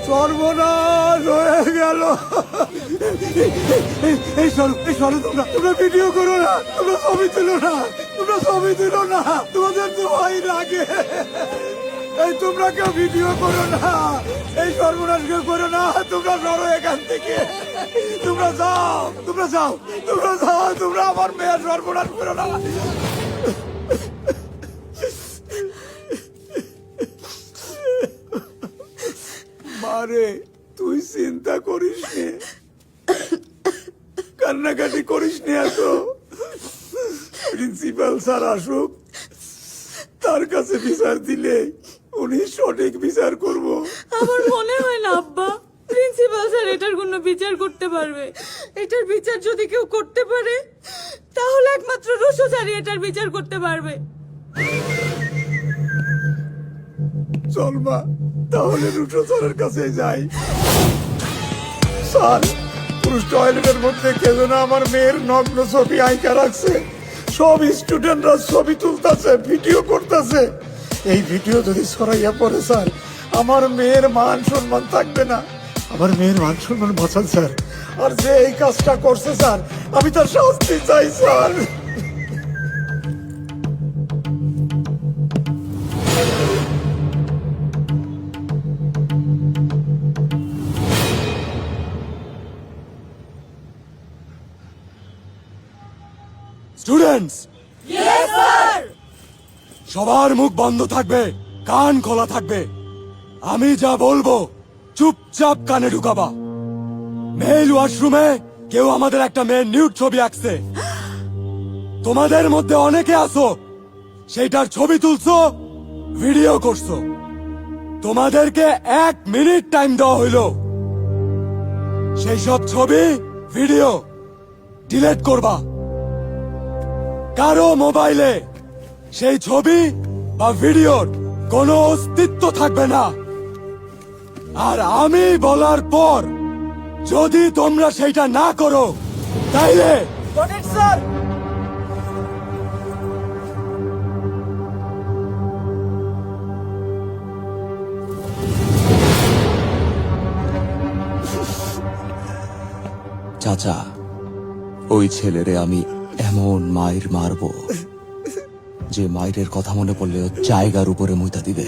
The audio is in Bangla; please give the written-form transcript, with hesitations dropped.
সর্বনাশ হয়ে গেল। এই সরো তোমরা ভিডিও করো না, তোমরা ছবি তুলো না, তোমাদের তো ভাই লাগে। এই তোমরা কেউ ভিডিও করো না, এই সর্বনাশ কেউ করো না, তোমরা সরো এখান থেকে। তোমরা যাও, তোমরা আমার মেয়ের সর্বনাশ করো না। মারে তুই চিন্তা করিস নে, কান্নাকাটি করিস নে। এত প্রিন্সিপাল স্যার আসুক, তার কাছে বিচার দিলে উনি সঠিক বিচার করব। আমার মনে হয় না আব্বা প্রিন্সিপাল স্যার এটার কোনো বিচার করতে পারবে। এটার বিচার যদি কেউ করতে পারে তাহলে একমাত্র রুশো স্যারই এটার বিচার করতে পারবে। চল মা, তাহলে রুশো স্যারের কাছে যাই। স্যার, পুরুষ টয়লেটের মধ্যে কে যেন আমার মেয়ের নগ্ন ছবি আঁকা রাখছে। সব স্টুডেন্টরা ছবি তুলতেছে, ভিডিও করতেছে। এই ভিডিও যদি ছড়াইয়া পড়ে স্যার, আমার মেয়ের মান সম্মান থাকবে না। আমার মেয়ের মান সম্মান বাঁচান স্যার। আর যে এই কাজটা করছে স্যার, আমি তার শাস্তি চাই স্যার। স্টুডেন্টস, সবার মুখ বন্ধ থাকবে, কান খোলা থাকবে। আমি যা বলবো চুপচাপ কানে ঢুকাবা। মেল ওয়াশরুমে কেউ আমাদের একটা মেয়ের নিউড ছবি আঁকছে। তোমাদের মধ্যে অনেকে আসো, সেইটার ছবি তুলছো, ভিডিও করছো। তোমাদেরকে 1 মিনিট টাইম দেওয়া হইল। সেই সব ছবি, ভিডিও ডিলিট করবা। কারো মোবাইলে সেই ছবি বা ভিডিওর কোনো অস্তিত্ব থাকবে না। আর আমি বলার পর যদি তোমরা সেইটা না করো তাইলে স্যার, চাচা, ওই ছেলেরে আমি এমন মায়ের মারবো যে মায়ের কথা মনে পড়লে জায়গার উপরে মুইতা দিবে।